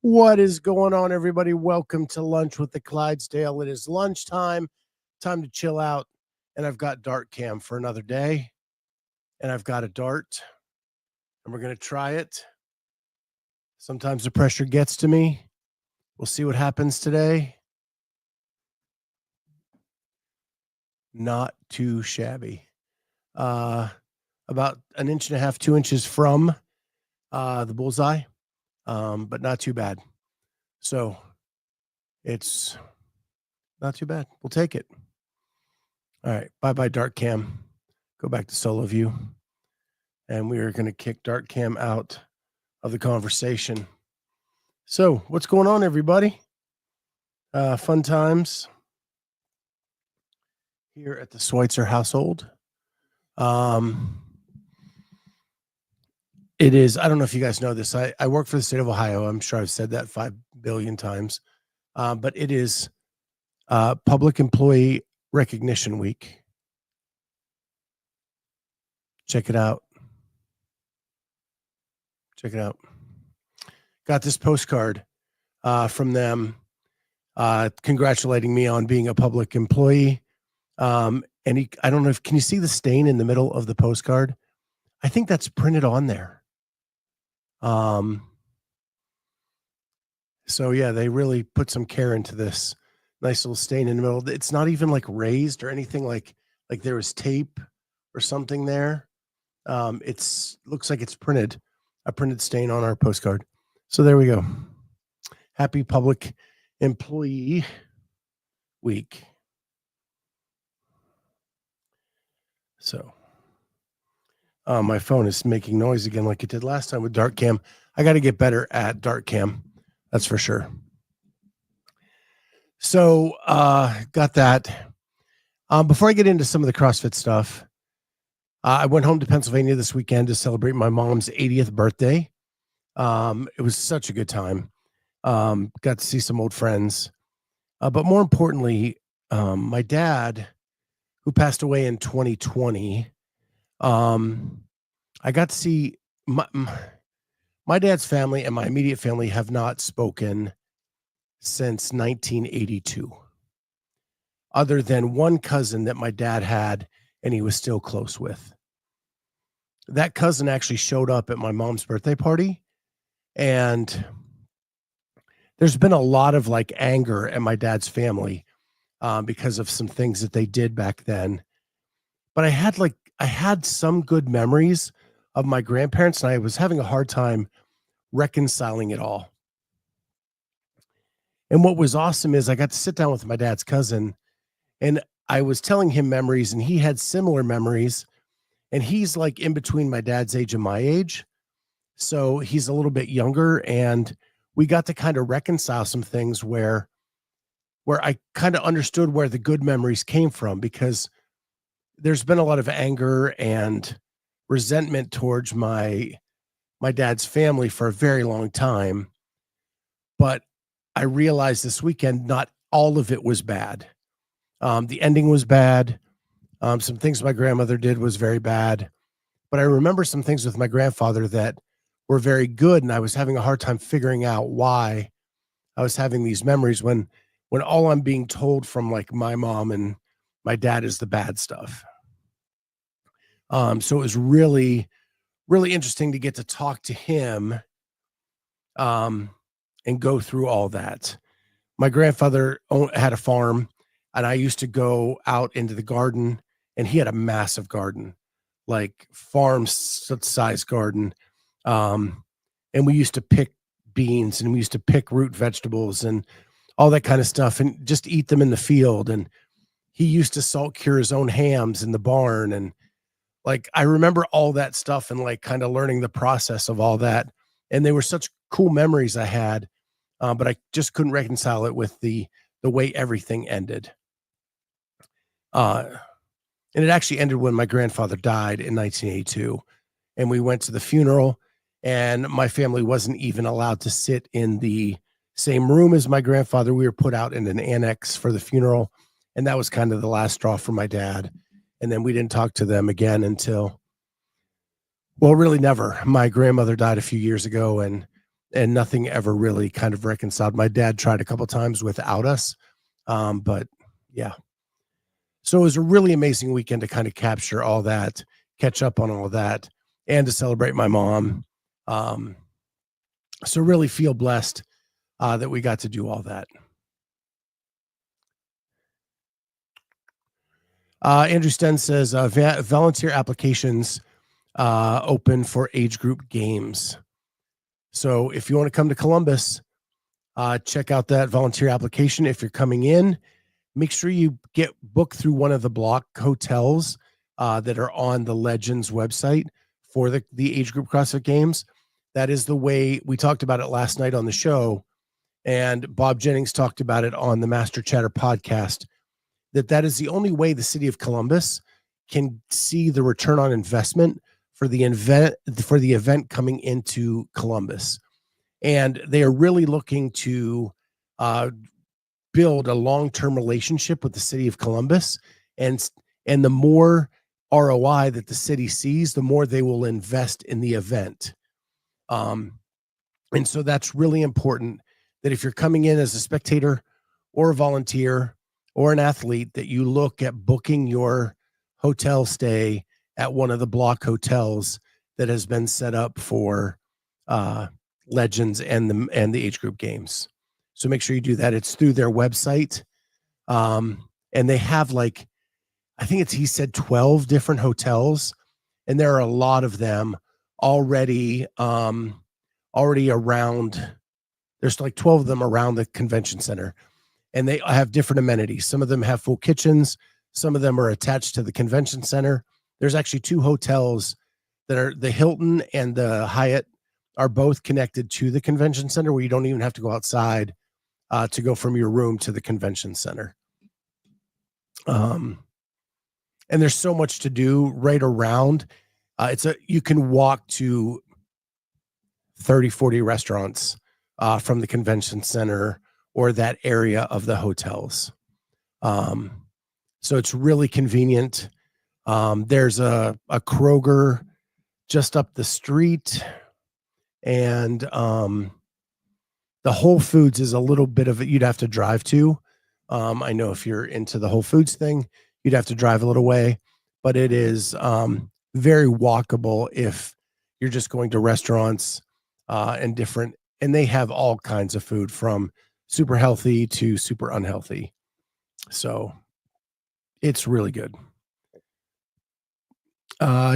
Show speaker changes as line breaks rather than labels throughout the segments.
What is going on, everybody? Welcome to Lunch with the Clydesdale. It is lunchtime, time to chill out, and I've got dart cam for another day, and I've got a dart, and we're going to try it. Sometimes the pressure gets to me. We'll see what happens today. Not too shabby. About an inch and a half, 2 inches from the bullseye, but not too bad. So it's not too bad. We'll take it. All right. Bye-bye, dart cam. Go back to solo view. And we are going to kick dart cam out of the conversation. So what's going on, everybody? Fun times here at the Switzer household. It is, I don't know if you guys know this. I work for the state of Ohio. I'm sure I've said that 5 billion times. But it is Public Employee Recognition Week. Check it out. Check it out. Got this postcard from them congratulating me on being a public employee. And I don't know if, can you see the stain in the middle of the postcard? I think that's printed on there. So yeah, they really put some care into this nice little stain in the middle. It's not even like raised or anything, like there was tape or something there. It's looks like it's printed, a printed stain on our postcard. So there we go. Happy Public Employee Week. So my phone is making noise again like it did last time with dart cam. I got to get better at dart cam. That's for sure. So got that. Before I get into some of the CrossFit stuff, I went home to Pennsylvania this weekend to celebrate my mom's 80th birthday. It was such a good time. Got to see some old friends. But more importantly, my dad, who passed away in 2020, I got to see my dad's family and my immediate family have not spoken since 1982, other than one cousin that my dad had and he was still close with. That cousin actually showed up at my mom's birthday party, and there's been a lot of like anger at my dad's family because of some things that they did back then. But I had some good memories of my grandparents, and I was having a hard time reconciling it all. And what was awesome is I got to sit down with my dad's cousin, and I was telling him memories, and he had similar memories. And he's like in between my dad's age and my age. So he's a little bit younger, and we got to kind of reconcile some things where I kind of understood where the good memories came from, because there's been a lot of anger and resentment towards my dad's family for a very long time. But I realized this weekend, not all of it was bad. The ending was bad. Some things my grandmother did was very bad. But I remember some things with my grandfather that were very good, and I was having a hard time figuring out why I was having these memories when all I'm being told from like my mom and my dad is the bad stuff. So it was really, really interesting to get to talk to him and go through all that. My grandfather had a farm, and I used to go out into the garden, and he had a massive garden, like farm size garden. And we used to pick beans, and we used to pick root vegetables and all that kind of stuff, and just eat them in the field. And he used to salt cure his own hams in the barn. And like, I remember all that stuff and like kind of learning the process of all that. And they were such cool memories I had, but I just couldn't reconcile it with the way everything ended. And it actually ended when my grandfather died in 1982. And we went to the funeral, and my family wasn't even allowed to sit in the same room as my grandfather. We were put out in an annex for the funeral. And that was kind of the last straw for my dad. And then we didn't talk to them again until, well, really never. My grandmother died a few years ago, and and nothing ever really kind of reconciled. My dad tried a couple times without us, but yeah. So it was a really amazing weekend to kind of capture all that, catch up on all that, and to celebrate my mom. Um, so really feel blessed that we got to do all that. Andrew Sten says volunteer applications open for Age Group Games. So if you want to come to Columbus, check out that volunteer application. If you're coming in, make sure you get booked through one of the block hotels that are on the Legends website for the Age Group CrossFit Games. That is the way we talked about it last night on the show. And Bob Jennings talked about it on the Master Chatter podcast, that is the only way the city of Columbus can see the return on investment for the event coming into Columbus. And they are really looking to build a long-term relationship with the city of Columbus. And the more ROI that the city sees, the more they will invest in the event. And so that's really important, that if you're coming in as a spectator or a volunteer or an athlete, that you look at booking your hotel stay at one of the block hotels that has been set up for Legends and the Age Group Games. So make sure you do that. It's through their website. And they have he said 12 different hotels, and there are a lot of them already around. There's 12 of them around the convention center, and they have different amenities. Some of them have full kitchens. Some of them are attached to the convention center. There's actually 2 hotels that are the Hilton and the Hyatt are both connected to the convention center, where you don't even have to go outside to go from your room to the convention center. And there's so much to do right around. You can walk to 30, 40 restaurants from the convention center or that area of the hotels. So it's really convenient. There's a Kroger just up the street, and the Whole Foods is a little bit of it you'd have to drive to. I know if you're into the Whole Foods thing, you'd have to drive a little way, but it is very walkable if you're just going to restaurants and they have all kinds of food, from super healthy to super unhealthy. So it's really good.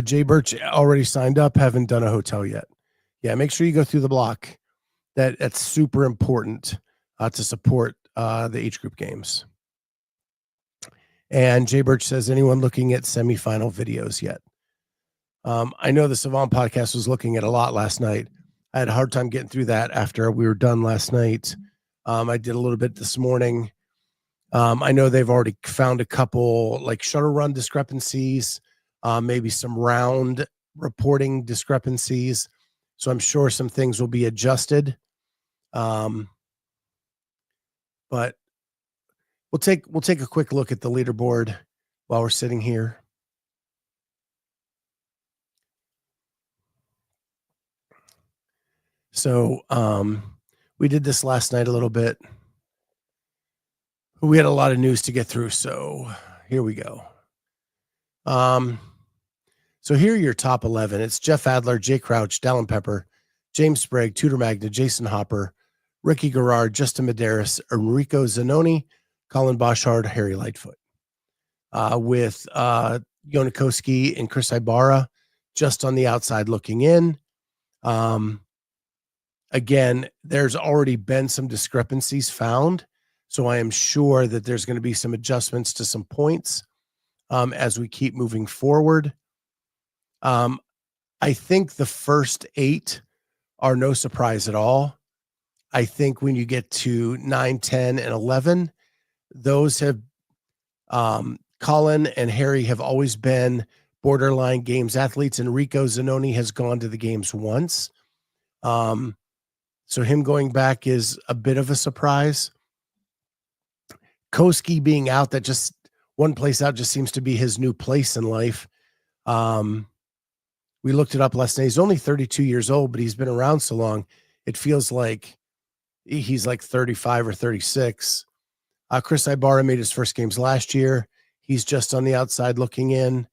Jay Birch already signed up, haven't done a hotel yet. Yeah, make sure you go through the block. That's super important to support the Age Group Games. And Jay Birch says, anyone looking at semifinal videos yet? I know the Savant podcast was looking at a lot last night. I had a hard time getting through that after we were done last night. I did a little bit this morning. I know they've already found a couple shuttle run discrepancies, maybe some round reporting discrepancies. So I'm sure some things will be adjusted. But we'll take a quick look at the leaderboard while we're sitting here. So we did this last night a little bit. We had a lot of news to get through, so here we go. So here are your top 11. It's Jeff Adler, Jay Crouch, Dallin Pepper, James Sprague, Tudor Magna, Jason Hopper, Ricky Garrard, Justin Medeiros, Enrico Zanoni, Colin Boschard, Harry Lightfoot. With Yonakoski and Chris Ibarra just on the outside looking in. Again, there's already been some discrepancies found, so I am sure that there's going to be some adjustments to some points as we keep moving forward. I think the first 8 are no surprise at all. I think when you get to 9, 10, and 11, those have Colin and Harry have always been borderline games athletes. Enrico Zanoni has gone to the games once. So him going back is a bit of a surprise. Koski being out, that just one place out just seems to be his new place in life. We looked it up last night. He's only 32 years old, but he's been around so long. it feels like he's like 35 or 36. Chris Ibarra made his first games last year. He's just on the outside looking in.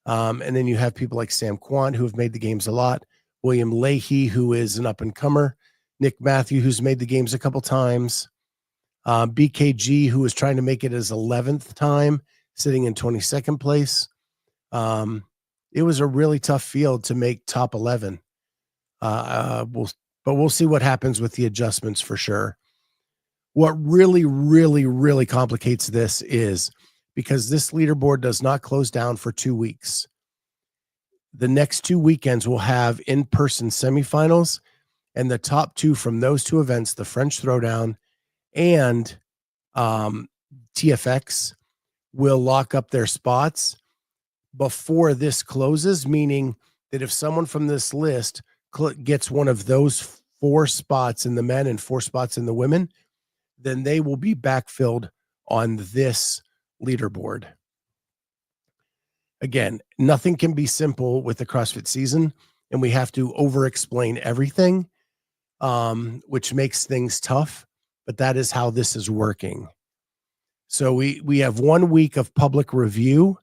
And then you have people like Sam Kwan, who have made the games a lot. William Leahy, who is an up-and-comer. Nick Matthew, who's made the games a couple times. BKG, who was trying to make it his 11th time, sitting in 22nd place. It was a really tough field to make top 11. We'll see what happens with the adjustments for sure. What really, really, really complicates this is because this leaderboard does not close down for 2 weeks. The next 2 weekends will have in-person semifinals, and the top two from those two events, the French Throwdown and TFX, will lock up their spots before this closes, meaning that if someone from this list gets one of those 4 spots in the men and 4 spots in the women, then they will be backfilled on this leaderboard. Again, nothing can be simple with the CrossFit season, and we have to over-explain everything, which makes things tough, but that is how this is working. So we have 1 week of public review,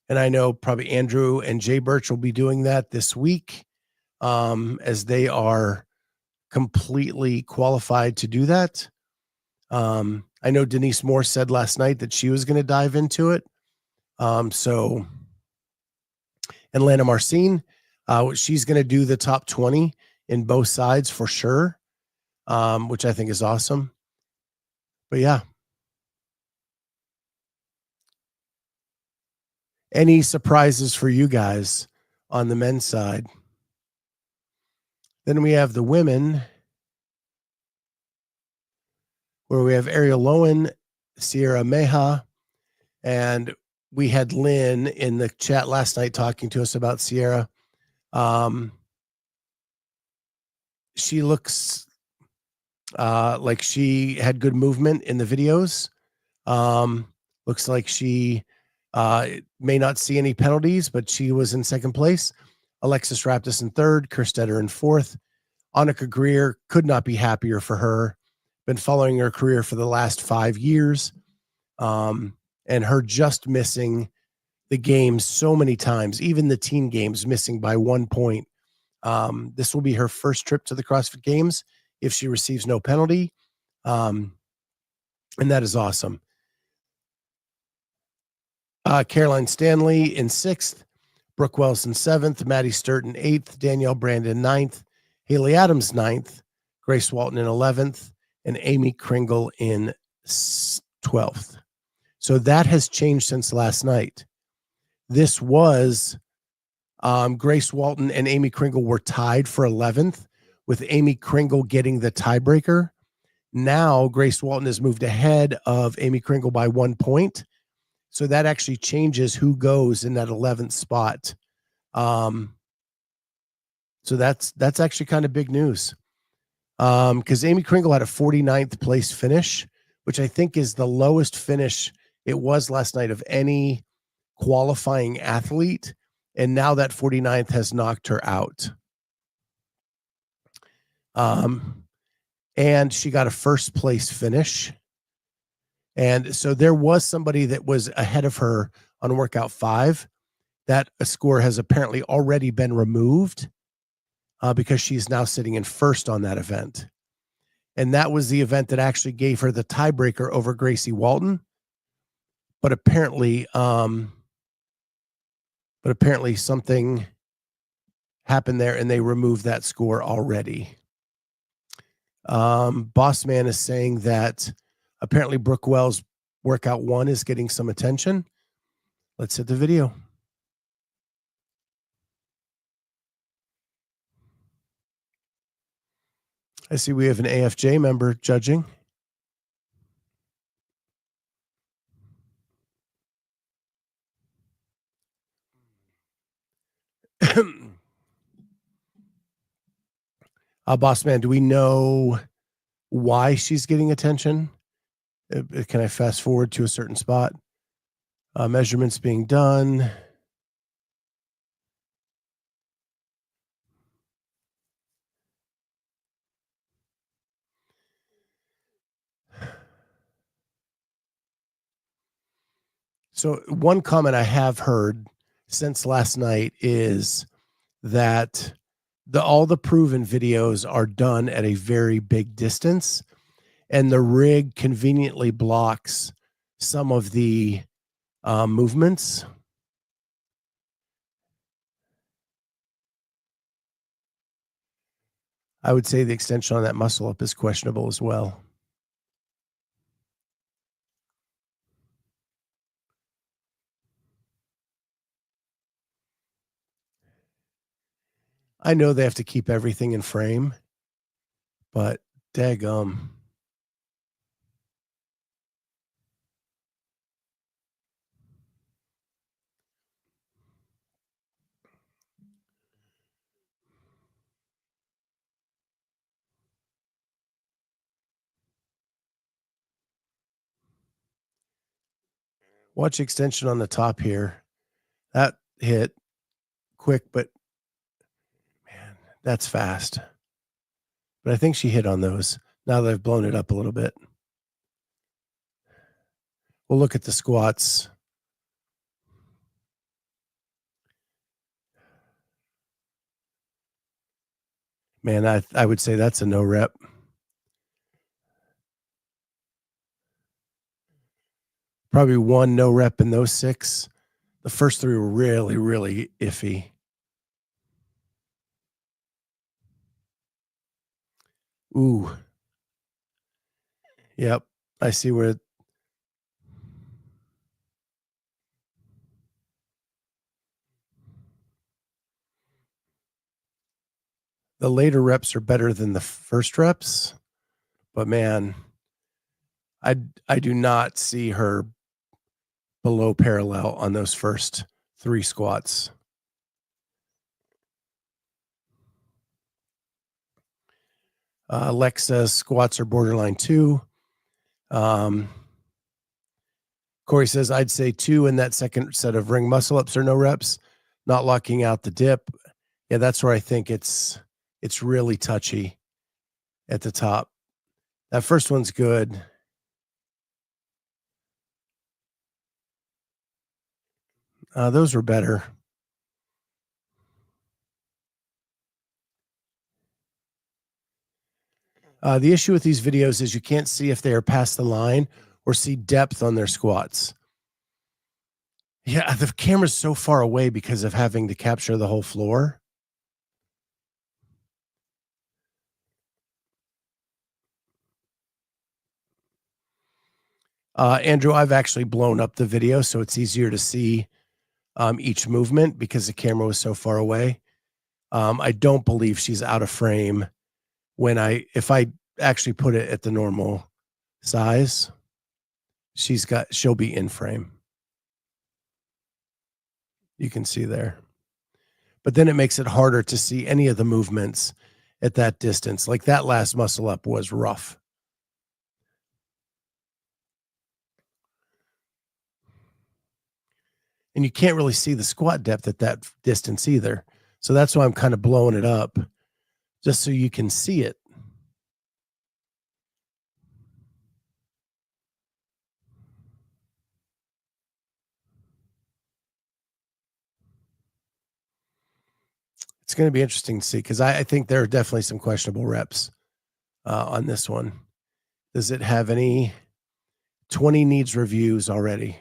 and I know probably Andrew and Jay Birch will be doing that this week, as they are completely qualified to do that. I know Denise Moore said last night that she was going to dive into it. And Lana Marcin, she's going to do the top 20 in both sides for sure, which I think is awesome. But yeah. Any surprises for you guys on the men's side? Then we have the women, where we have Ariel Lowen, Sierra Meja, and we had Lynn in the chat last night talking to us about Sierra. She looks like she had good movement in the videos. Looks like she may not see any penalties, but she was in second place. Alexis Raptis in third, Kerstetter in fourth. Annika Greer, could not be happier for her. Been following her career for the last 5 years. And her just missing the games so many times, even the team games, missing by 1 point. This will be her first trip to the CrossFit Games if she receives no penalty. And that is awesome. Caroline Stanley in sixth, Brooke Wells in seventh, Maddie Sturton eighth, Danielle Brandon ninth, Haley Adams ninth, Grace Walton in 11th, and Amy Kringle in 12th. So that has changed since last night. This was Grace Walton and Amy Kringle were tied for 11th, with Amy Kringle getting the tiebreaker. Now Grace Walton has moved ahead of Amy Kringle by 1 point. So that actually changes who goes in that 11th spot. So that's actually kind of big news. Because Amy Kringle had a 49th place finish, which I think is the lowest finish it was last night of any qualifying athlete. And now that 49th has knocked her out. And she got a first place finish. And so there was somebody that was ahead of her on workout 5. That score has apparently already been removed because she's now sitting in first on that event. And that was the event that actually gave her the tiebreaker over Gracie Walton. But apparently something happened there and they removed that score already. Boss Man is saying that apparently Brooke Wells' workout 1 is getting some attention. Let's hit the video. I see we have an AFJ member judging. Boss Man, do we know why she's getting attention? Can I fast forward to a certain spot? Measurements being done. So one comment I have heard since last night is that all the proven videos are done at a very big distance, and the rig conveniently blocks some of the movements. I would say the extension on that muscle up is questionable as well. I know they have to keep everything in frame, but daggum. Watch extension on the top here. That hit quick, but man, that's fast. But I think she hit on those now that I've blown it up a little bit. We'll look at the squats. Man, I would say that's a no rep. Probably one no rep in those 6. The first 3 were really, really iffy. Ooh. Yep. I see where the later reps are better than the first reps, but man, I do not see her below parallel on those first 3 squats. Alexa squats are borderline 2. Corey says, I'd say 2 in that second set of ring muscle ups or no reps, not locking out the dip. Yeah, that's where I think it's really touchy at the top. That first one's good. Those were better. The issue with these videos is you can't see if they are past the line or see depth on their squats. Yeah, the camera's so far away because of having to capture the whole floor. Andrew, I've actually blown up the video so it's easier to see each movement because the camera was so far away. I don't believe she's out of frame if I actually put it at the normal size, she'll be in frame. You can see there. But then it makes it harder to see any of the movements at that distance. Like that last muscle up was rough. And you can't really see the squat depth at that distance either. So that's why I'm kind of blowing it up just so you can see it. It's going to be interesting to see because I think there are definitely some questionable reps on this one. Does it have any 20 needs reviews already?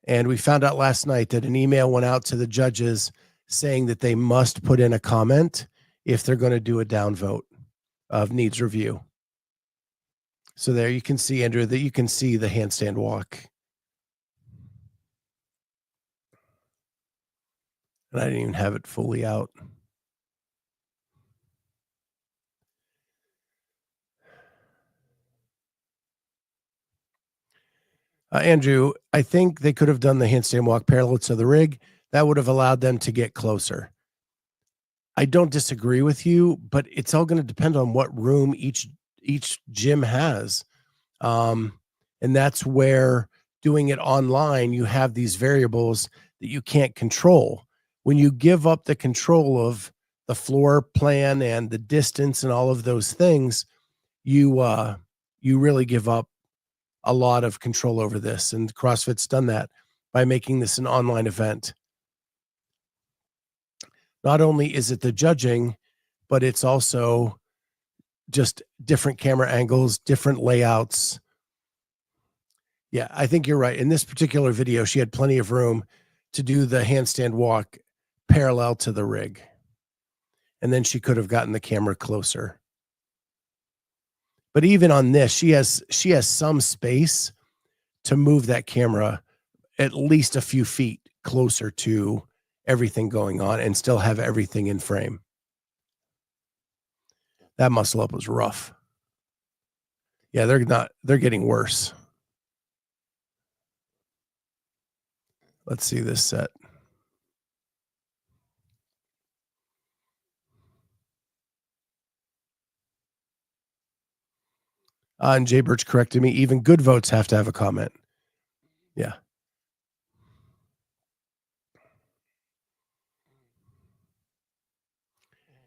And we found out last night that an email went out to the judges saying that they must put in a comment if they're going to do a downvote of needs review. So there you can see, Andrew, that you can see the handstand walk. And I didn't even have it fully out. Andrew, I think they could have done the handstand walk parallel to the rig. That would have allowed them to get closer. I don't disagree with you, but it's all going to depend on what room each gym has. And that's where doing it online, you have these variables that you can't control. When you give up the control of the floor plan and the distance and all of those things, you really give up a lot of control over this, and CrossFit's done that by making this an online event. Not only is it the judging, but it's also just different camera angles, different layouts. Yeah, I think you're right. In this particular video, she had plenty of room to do the handstand walk parallel to the rig. And then she could have gotten the camera closer. But even on this, she has some space to move that camera at least a few feet closer to everything going on and still have everything in frame. That muscle up was rough. Yeah, they're getting worse. Let's see this set. And Jay Birch corrected me. Even good votes have to have a comment. Yeah.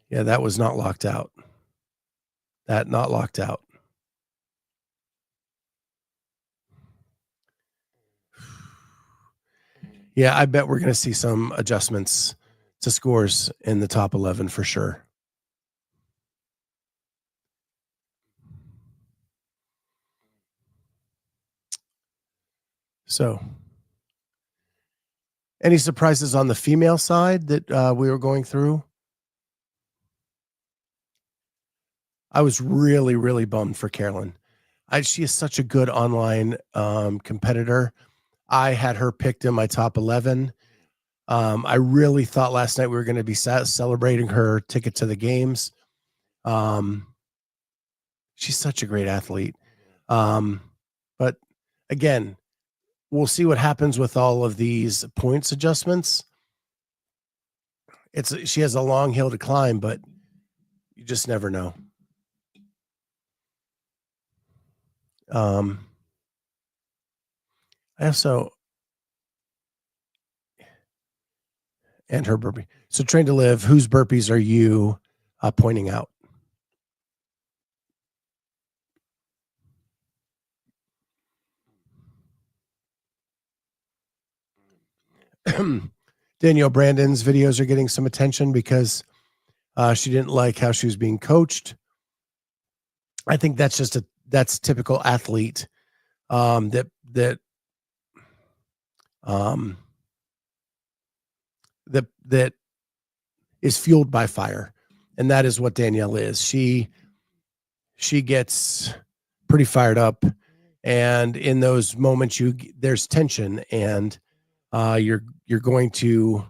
Yeah, that was not locked out. That not locked out. Yeah, I bet we're going to see some adjustments to scores in the top 11 for sure. So, any surprises on the female side that we were going through? I was really, really bummed for Carolyn. She is such a good online competitor. I had her picked in my top 11. I really thought last night we were going to be celebrating her ticket to the games. She's such a great athlete. But again, we'll see what happens with all of these points adjustments. She has a long hill to climb, but you just never know. I also and her burpee. So Train to Live, whose burpees are you pointing out? Danielle Brandon's videos are getting some attention because she didn't like how she was being coached. I think that's typical athlete that is fueled by fire, and that is what Danielle is. She gets pretty fired up, and in those moments there's tension, and you're going to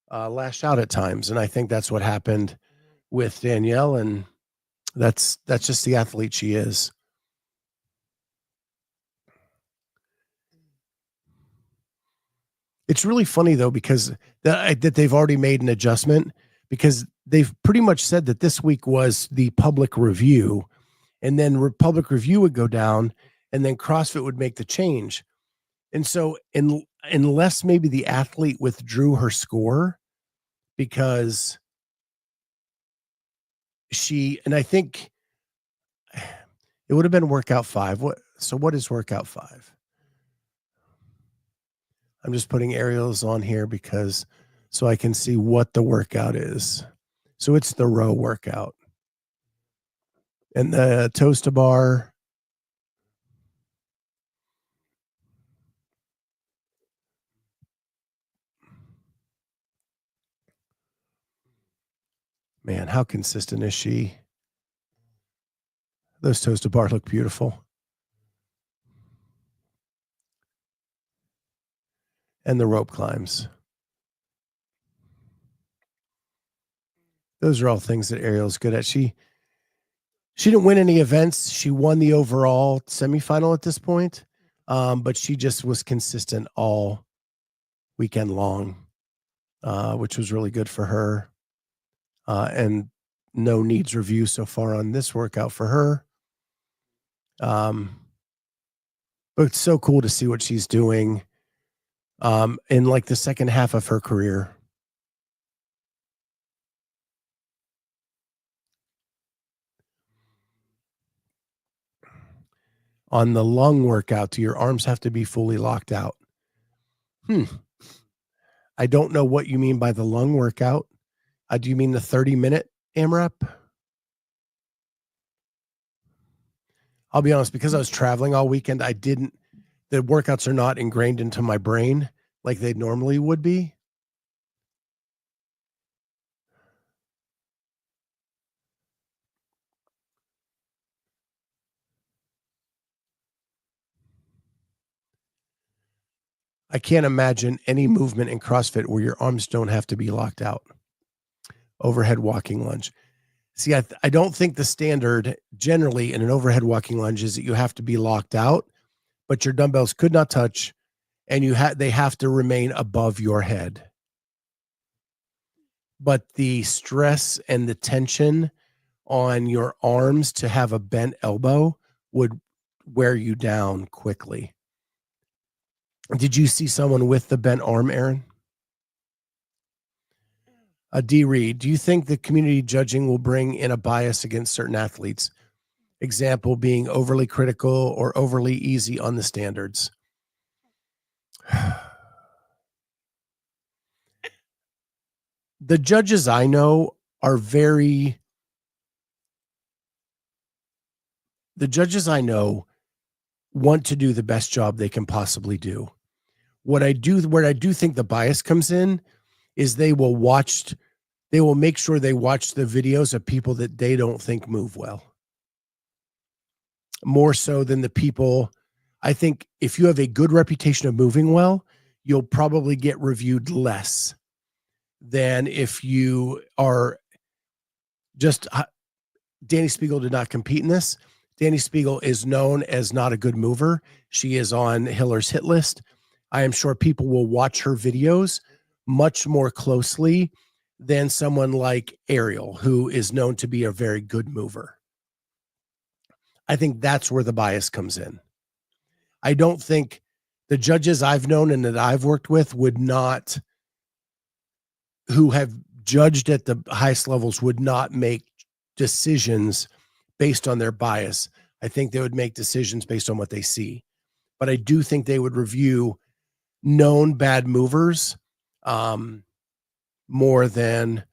lash out at times, and I think that's what happened with Danielle, and that's just the athlete she is. It's really funny though, because that they've already made an adjustment, because they've pretty much said that this week was the public review, and then public review would go down, and then CrossFit would make the change. And so unless maybe the athlete withdrew her score because and I think it would have been workout 5. What is workout 5? I'm just putting aerials on here so I can see what the workout is. So it's the row workout. And the toast bar. Man, how consistent is she? Those toast bar look beautiful. And the rope climbs. Those are all things that Ariel's good at. She didn't win any events. She won the overall semifinal at this point, but she just was consistent all weekend long, which was really good for her. And no needs review so far on this workout for her. But it's so cool to see what she's doing in like the second half of her career. On the lung workout, do your arms have to be fully locked out? I don't know what you mean by the lung workout. Do you mean the 30-minute AMRAP? I'll be honest, because I was traveling all weekend, the workouts are not ingrained into my brain like they normally would be. I can't imagine any movement in CrossFit where your arms don't have to be locked out. Overhead walking lunge. See, I don't think the standard generally in an overhead walking lunge is that you have to be locked out, but your dumbbells could not touch, and they have to remain above your head. But the stress and the tension on your arms to have a bent elbow would wear you down quickly. Did you see someone with the bent arm, Aaron? D. Reed, do you think the community judging will bring in a bias against certain athletes? Example being overly critical or overly easy on the standards. The judges I know are the judges I know want to do the best job they can possibly do. Where I do think the bias comes in is they will make sure they watch the videos of people that they don't think move well. More so than the people. I think if you have a good reputation of moving well, you'll probably get reviewed less than if you are just. Danny Spiegel did not compete in this. Danny Spiegel is known as not a good mover. She is on Hiller's hit list. I am sure people will watch her videos much more closely than someone like Ariel, who is known to be a very good mover. I think that's where the bias comes in. I don't think the judges I've known and that I've worked with who have judged at the highest levels would not make decisions based on their bias. I think they would make decisions based on what they see. But I do think they would review known bad movers more than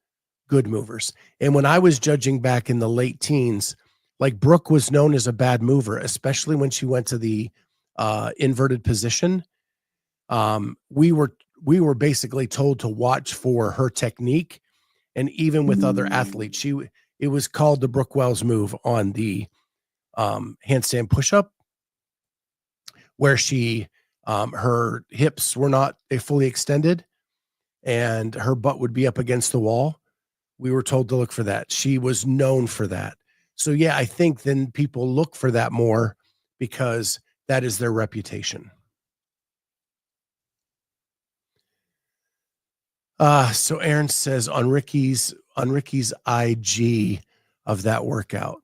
good movers. And when I was judging back in the late teens, like Brooke was known as a bad mover, especially when she went to the inverted position. We were basically told to watch for her technique. And even with other athletes, it was called the Brooke Wells move on the handstand push-up, where her hips were not fully extended and her butt would be up against the wall. We were told to look for that. She was known for that. So yeah, I think then people look for that more because that is their reputation. So Aaron says on Ricky's IG of that workout.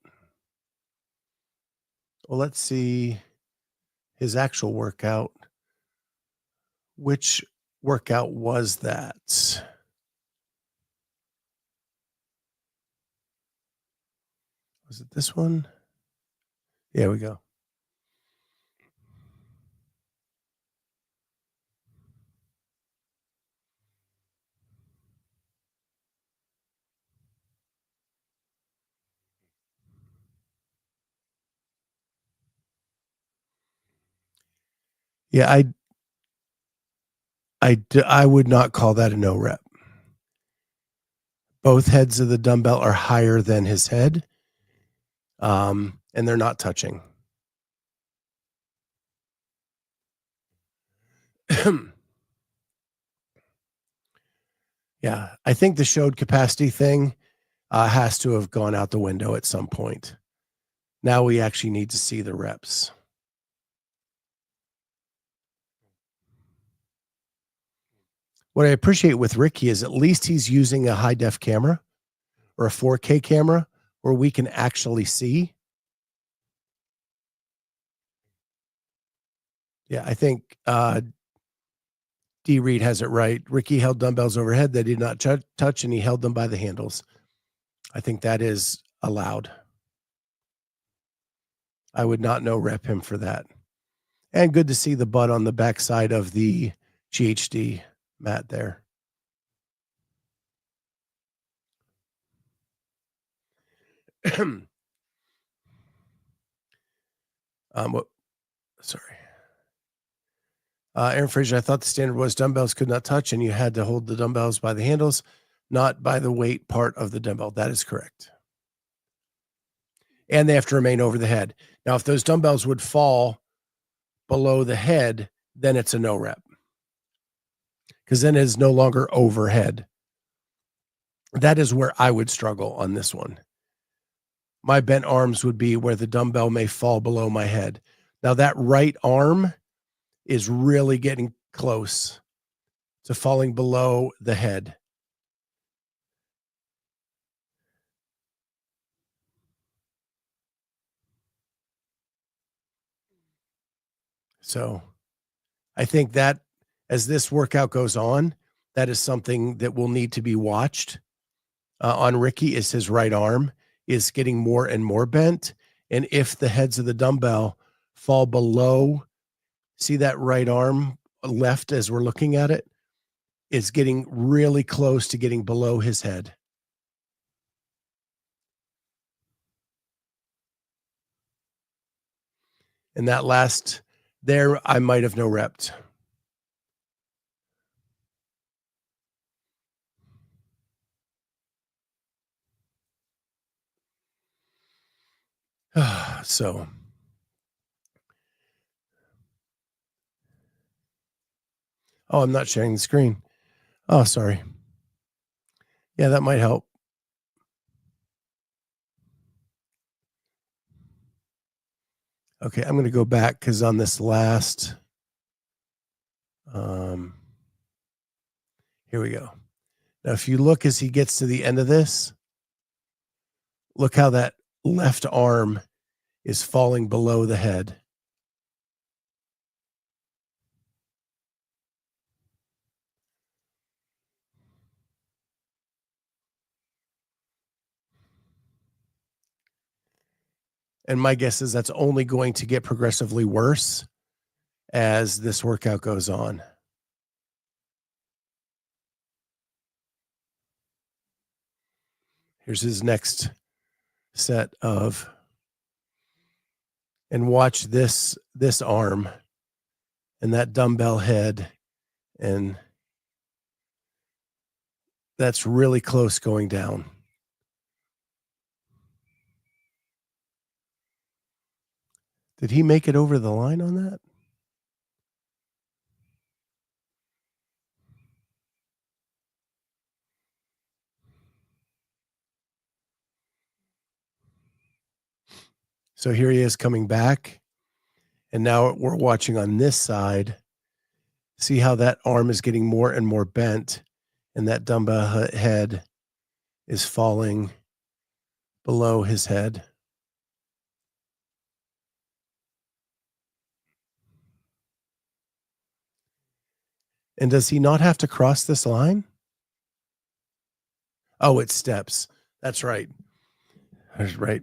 Well, let's see his actual workout. Which workout was that? Was it this one? Yeah, we go. Yeah, I would not call that a no rep. Both heads of the dumbbell are higher than his head, and they're not touching. Yeah, I think the showed capacity thing has to have gone out the window at some point. Now we actually need to see the reps. What I appreciate with Ricky is at least he's using a high def camera or a 4K camera where we can actually see. Yeah, I think D. Reed has it right. Ricky held dumbbells overhead that he did not touch, and he held them by the handles. I think that is allowed. I would not no rep him for that. And good to see the butt on the backside of the GHD mat there. Sorry. Aaron Fraser, I thought the standard was dumbbells could not touch and you had to hold the dumbbells by the handles, not by the weight part of the dumbbell. That is correct. And they have to remain over the head. Now, if those dumbbells would fall below the head, then it's a no rep because then it is no longer overhead. That is where I would struggle on this one. My bent arms would be where the dumbbell may fall below my head. Now, that right arm is really getting close to falling below the head. So I think that as this workout goes on, that is something that will need to be watched on Ricky is his right arm is getting more and more bent. And if the heads of the dumbbell fall below, see that right arm left as we're looking at it, is getting really close to getting below his head. And that last there, I might have no repped. So oh, I'm not sharing the screen. Oh, sorry. Yeah, that might help. Okay, I'm going to go back because on this last, here we go. Now, if you look as he gets to the end of this, look how that left arm is falling below the head. And my guess is that's only going to get progressively worse as this workout goes on. Here's his next set of, and watch this arm and that dumbbell head, and that's really close going down. Did he make it over the line on that? So here he is coming back. And now we're watching on this side. See how that arm is getting more and more bent, and that dumbbell head is falling below his head. And does he not have to cross this line? Oh, it steps. That's right. That's right.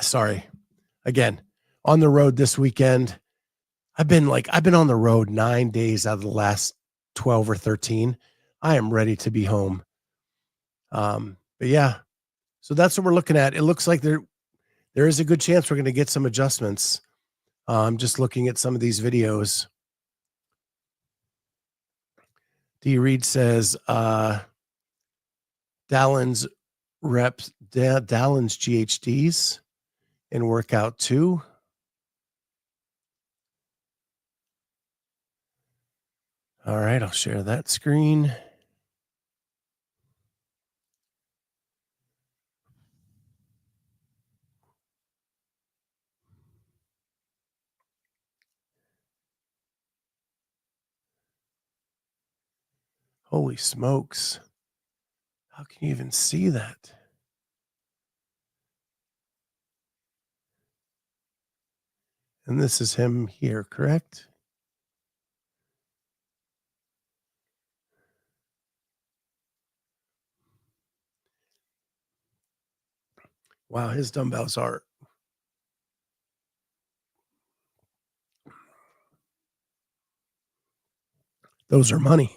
Sorry. Again, on the road this weekend. I've been on the road 9 days out of the last 12 or 13. I am ready to be home. But yeah, so that's what we're looking at. It looks like there is a good chance we're going to get some adjustments. Just looking at some of these videos. D. Reed says Dallon's reps, Dallon's GHDs in workout 2. All right, I'll share that screen. Holy smokes. How can you even see that? And this is him here, correct? Wow, his dumbbells are Those are money.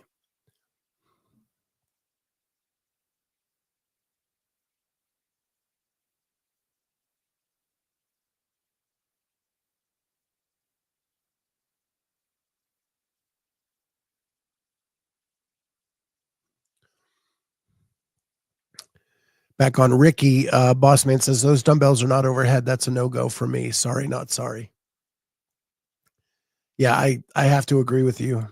Back on Ricky, Bossman says those dumbbells are not overhead. That's a no-go for me. Sorry, not sorry. Yeah, I have to agree with you.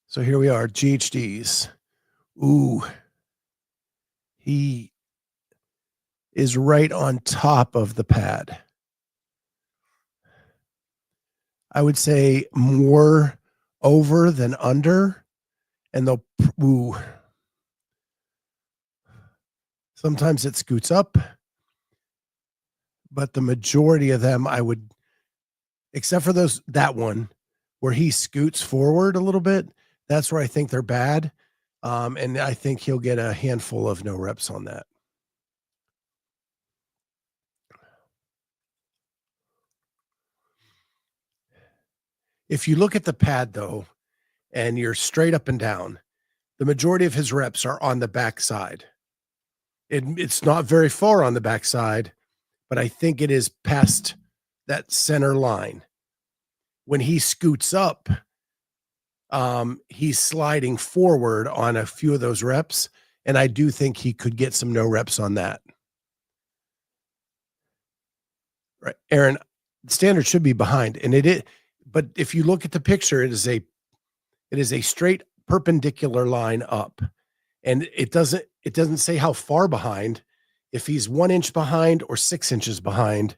So here we are, GHDs. Ooh, he is right on top of the pad. I would say more over than under, and they'll, ooh. Sometimes it scoots up, but the majority of them I would, except for that one where he scoots forward a little bit, that's where I think they're bad. And I think he'll get a handful of no reps on that. If you look at the pad though, and you're straight up and down, the majority of his reps are on the back side. It's not very far on the back side, but I think it is past that center line. When he scoots up, he's sliding forward on a few of those reps, and I do think he could get some no reps on that. Right, Aaron, standard should be behind, and it is. But if you look at the picture, it is a straight perpendicular line up, and it doesn't say how far behind. If he's 1 inch behind or 6 inches behind,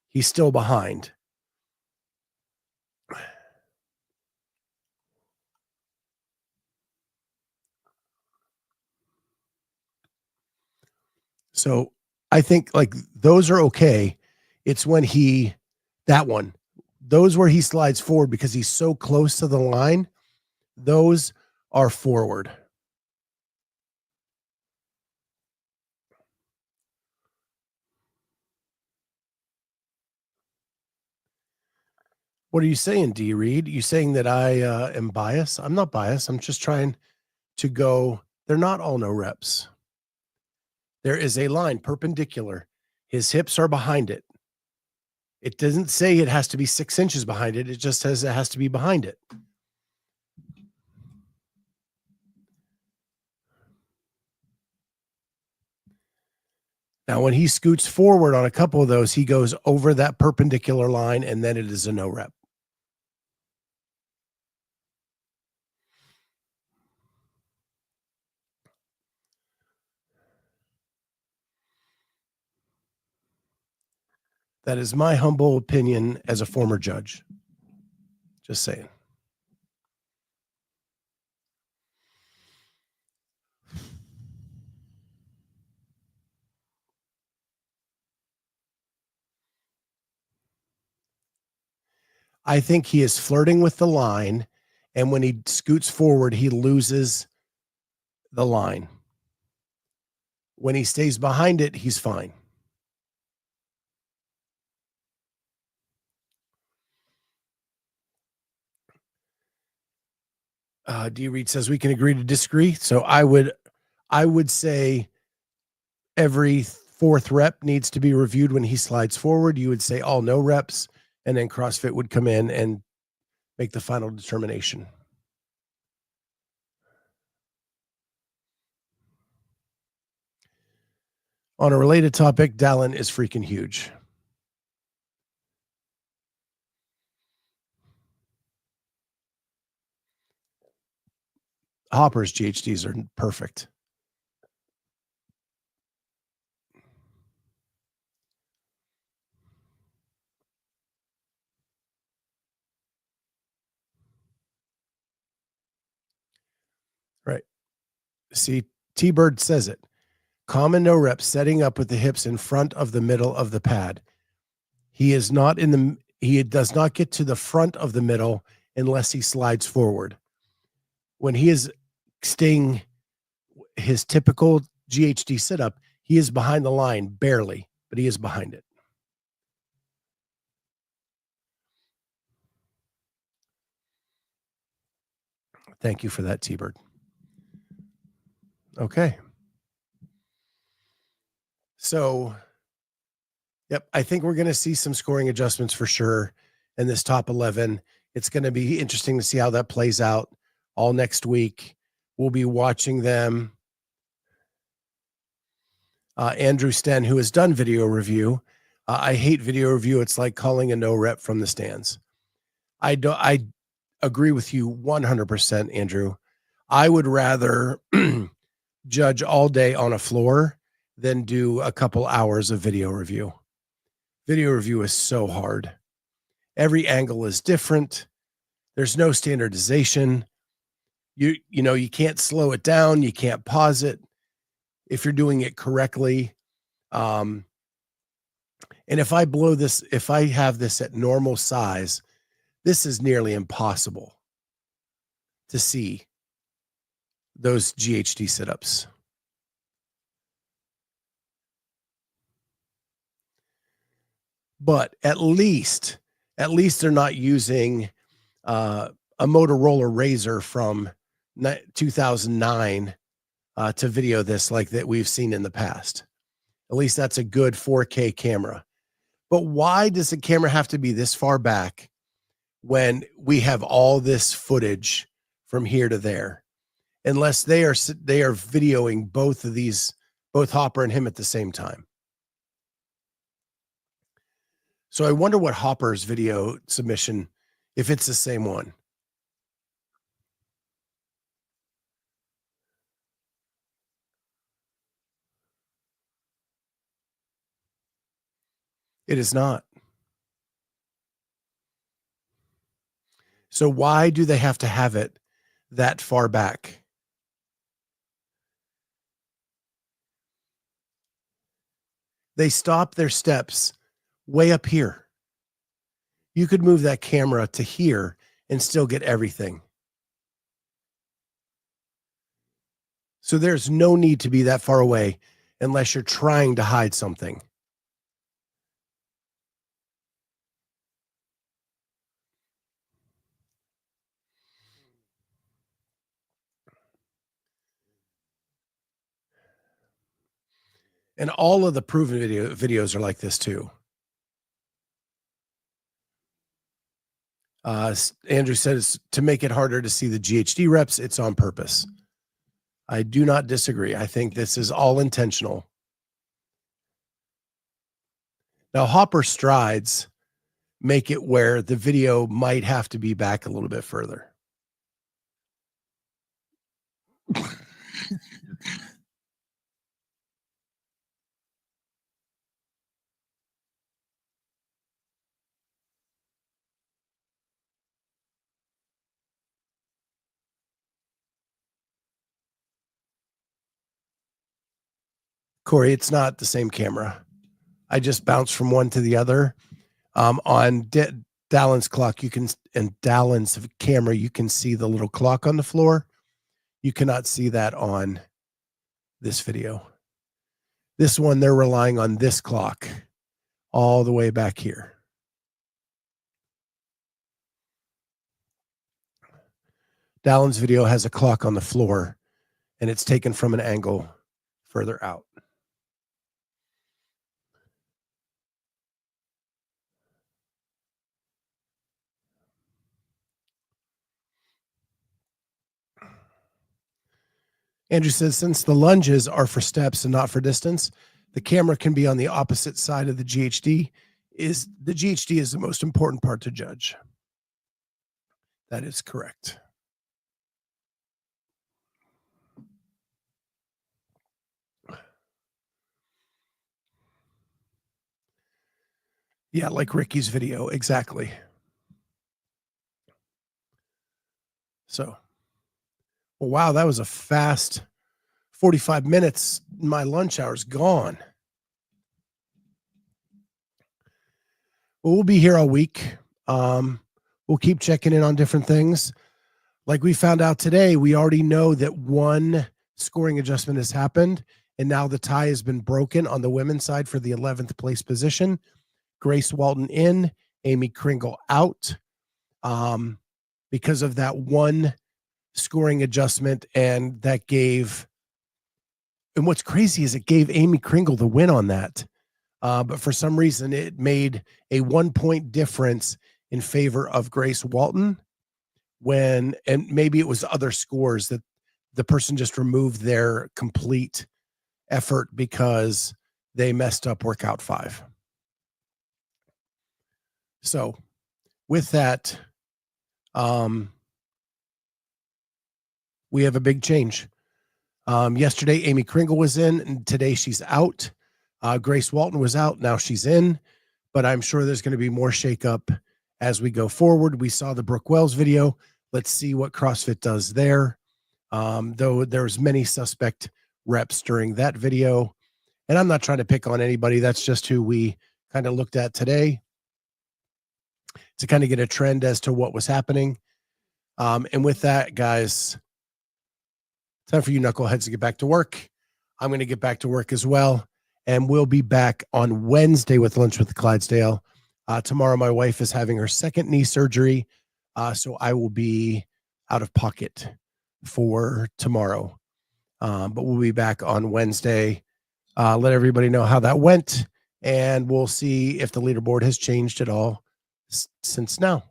he's still behind. So I think like those are okay. It's when those where he slides forward because he's so close to the line, those are forward. What are you saying, D. Reed? You saying that I am biased? I'm not biased. I'm just trying to go. They're not all no reps. There is a line perpendicular. His hips are behind it. It doesn't say it has to be 6 inches behind it. It just says it has to be behind it. Now, when he scoots forward on a couple of those, he goes over that perpendicular line, and then it is a no rep. That is my humble opinion as a former judge. Just saying. I think he is flirting with the line, and when he scoots forward, he loses the line. When he stays behind it, he's fine. D. Reed says we can agree to disagree. So I would say every fourth rep needs to be reviewed when he slides forward. You would say all no reps, and then CrossFit would come in and make the final determination. On a related topic, Dallin is freaking huge. Hopper's GHDs are perfect. Right. See, T-Bird says it. Common no reps, setting up with the hips in front of the middle of the pad. He does not get to the front of the middle unless he slides forward. When he is staying his typical GHD sit-up, he is behind the line, barely, but he is behind it. Thank you for that, T-Bird. Okay. So, yep, I think we're going to see some scoring adjustments for sure in this top 11. It's going to be interesting to see how that plays out all next week. We'll be watching them. Andrew Sten, who has done video review. I hate video review. It's like calling a no rep from the stands. I agree with you 100%, Andrew. I would rather judge all day on a floor than do a couple hours of video review. Video review is so hard. Every angle is different. There's no standardization. You can't slow it down. You can't pause it if you're doing it correctly. And if I have this at normal size, this is nearly impossible to see those GHD sit-ups. But at least they're not using a Motorola Razr from 2009 to video this like that we've seen in the past. At least that's a good 4K camera. But why does the camera have to be this far back when we have all this footage from here to there? Unless they are videoing both Hopper and him at the same time. So I wonder what Hopper's video submission, if it's the same one. It is not. So why do they have to have it that far back? They stop their steps way up here. You could move that camera to here and still get everything. So there's no need to be that far away unless you're trying to hide something. And all of the proven videos are like this too. Andrew says to make it harder to see the GHD reps, it's on purpose. I do not disagree. I think this is all intentional. Now, Hopper strides make it where the video might have to be back a little bit further. Corey, it's not the same camera. I just bounced from one to the other. On Dallin's clock, Dallin's camera, you can see the little clock on the floor. You cannot see that on this video. This one, they're relying on this clock all the way back here. Dallin's video has a clock on the floor, and it's taken from an angle further out. Andrew says, since the lunges are for steps and not for distance, the camera can be on the opposite side of the GHD. The GHD is the most important part to judge. That is correct. Yeah, like Ricky's video, exactly. So, well, wow, that was a fast 45 minutes. My lunch hour's gone. Well, we'll be here all week. We'll keep checking in on different things. Like we found out today, we already know that one scoring adjustment has happened, and now the tie has been broken on the women's side for the 11th place position. Grace Walton in, Amy Kringle out, because of that one scoring adjustment, and that gave. And what's crazy is it gave Amy Kringle the win on that. But for some reason, it made a 1 point difference in favor of Grace Walton and maybe it was other scores that the person just removed their complete effort because they messed up workout 5. So with that, we have a big change. Yesterday, Amy Kringle was in, and today she's out. Grace Walton was out. Now she's in, but I'm sure there's going to be more shakeup as we go forward. We saw the Brooke Wells video. Let's see what CrossFit does there. Though there's many suspect reps during that video, and I'm not trying to pick on anybody. That's just who we kind of looked at today to kind of get a trend as to what was happening. And with that, guys, time for you knuckleheads to get back to work. I'm going to get back to work as well. And we'll be back on Wednesday with Lunch with Clydesdale. Tomorrow, my wife is having her second knee surgery. So I will be out of pocket for tomorrow. But we'll be back on Wednesday. Let everybody know how that went. And we'll see if the leaderboard has changed at all since now.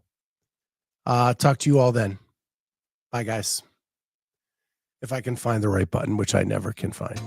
Talk to you all then. Bye, guys. If I can find the right button, which I never can find.